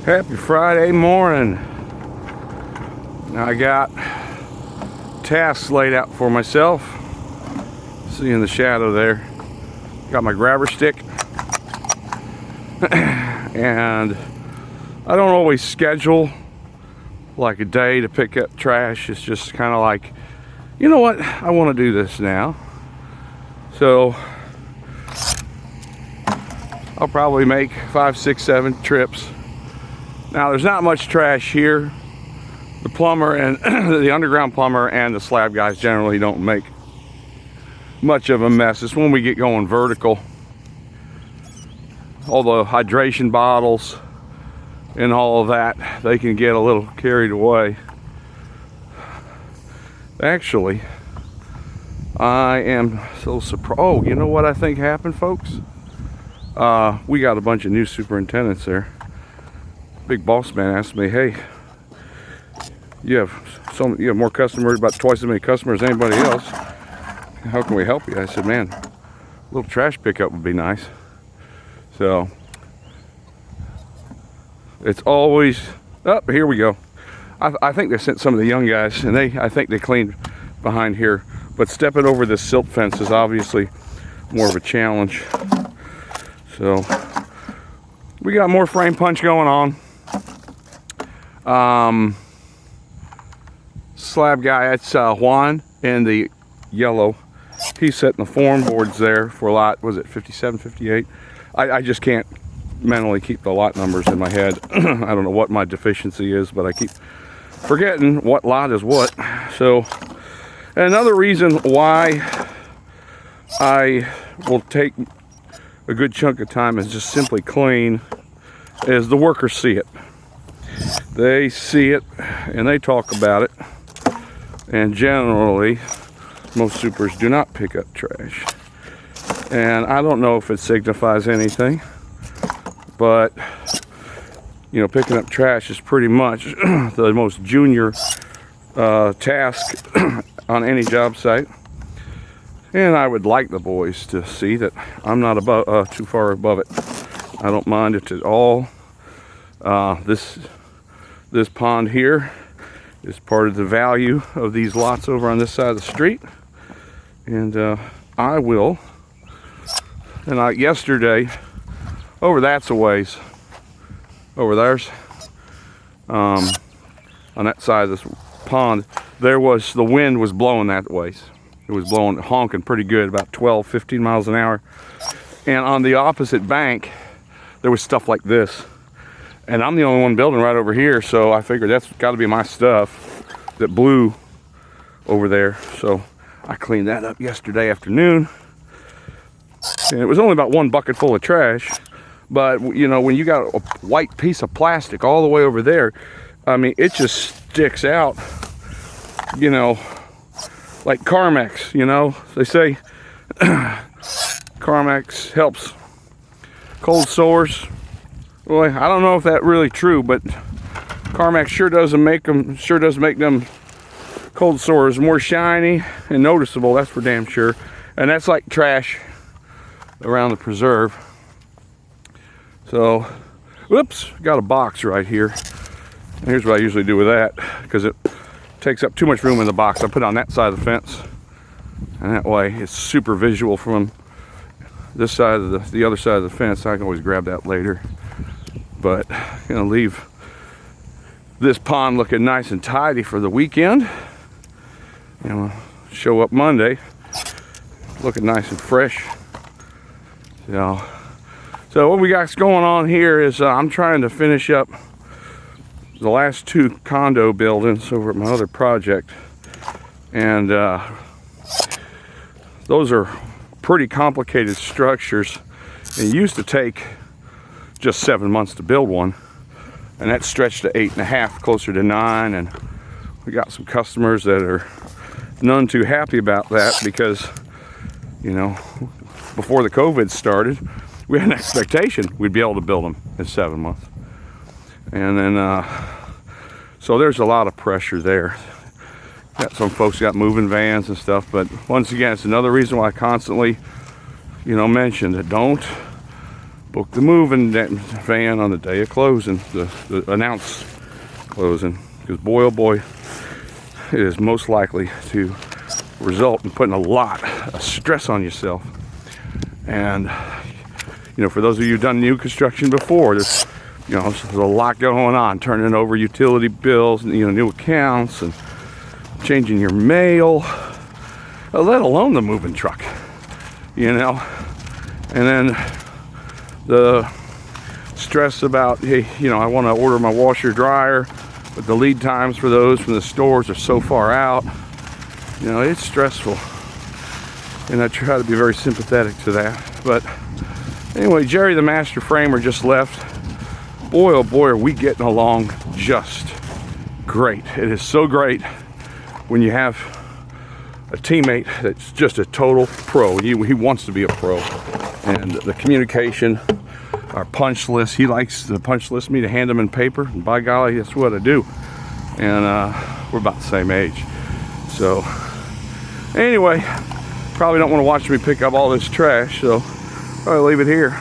Happy Friday morning. Now I got tasks laid out for myself. See in the shadow there. Got my grabber stick. And I don't always schedule like a day to pick up trash. It's just kind of like, you know what, I want to do this now. So I'll probably make 5, 6, 7 trips. Now there's not much trash here. The plumber and the underground plumber and the slab guys generally don't make much of a mess. It's when we get going vertical. All the hydration bottles and all of that, they can get a little carried away. Actually, I am so surprised. Oh, you know what I think happened, folks? We got a bunch of new superintendents there. Big boss man asked me, hey, you have more customers, about twice as many customers as anybody else. How can we help you? I said, man, a little trash pickup would be nice. So it's always up. Here we go. I think they sent some of the young guys, and I think they cleaned behind here. But stepping over this silt fence is obviously more of a challenge. So we got more frame punch going on. Slab guy, it's Juan in the yellow. He's setting the form boards there for lot, was it 57, 58? I just can't mentally keep the lot numbers in my head. I don't know what my deficiency is, but I keep forgetting what lot is what. So another reason why I will take a good chunk of time is just simply clean is the workers see it. They see it and they talk about it, and generally most supers do not pick up trash. And I don't know if it signifies anything, but you know, picking up trash is pretty much the most junior task on any job site. And I would like the boys to see that I'm not above, too far above it. I don't mind it at all. This pond here is part of the value of these lots over on this side of the street. And yesterday, over that's a ways, over there's, on that side of this pond, the wind was blowing that ways. It was blowing, honking pretty good, about 12, 15 miles an hour. And on the opposite bank, there was stuff like this. And I'm the only one building right over here, so I figured that's got to be my stuff that blew over there. So I cleaned that up yesterday afternoon. And it was only about 1 bucket full of trash. But, you know, when you got a white piece of plastic all the way over there, I mean, it just sticks out, you know, like Carmex, you know. They say Carmex helps cold sores. Boy, I don't know if that's really true, but Carmex sure does make them cold sores more shiny and noticeable. That's for damn sure. And that's like trash around the preserve. So, whoops, got a box right here. And here's what I usually do with that, because it takes up too much room in the box. I put it on that side of the fence, and that way it's super visual from this side of the other side of the fence. I can always grab that later. But I'm gonna leave this pond looking nice and tidy for the weekend. And we'll show up Monday looking nice and fresh. So what we got going on here is I'm trying to finish up the last 2 condo buildings over at my other project. And those are pretty complicated structures. It used to take just 7 months to build one, and that stretched to 8.5, closer to 9. And we got some customers that are none too happy about that, because, you know, before the COVID started, we had an expectation we'd be able to build them in 7 months. And then so there's a lot of pressure there. Got some folks got moving vans and stuff, but once again, it's another reason why I constantly, you know, mention that don't book the moving van on the day of closing, the announced closing, because boy oh boy, it is most likely to result in putting a lot of stress on yourself. And you know, for those of you who've done new construction before, there's a lot going on, turning over utility bills, and new accounts, and changing your mail, let alone the moving truck, and then the stress about, hey, I want to order my washer dryer, but the lead times for those from the stores are so far out. It's stressful, and I try to be very sympathetic to that. But anyway, Jerry the master framer just left. Boy oh boy, are we getting along just great. It is so great when you have a teammate that's just a total pro. He wants to be a pro, and the communication, our punch list, he likes the punch list me to hand him in paper, and by golly, that's what I do. And we're about the same age. So anyway, probably don't want to watch me pick up all this trash, so I'll leave it here.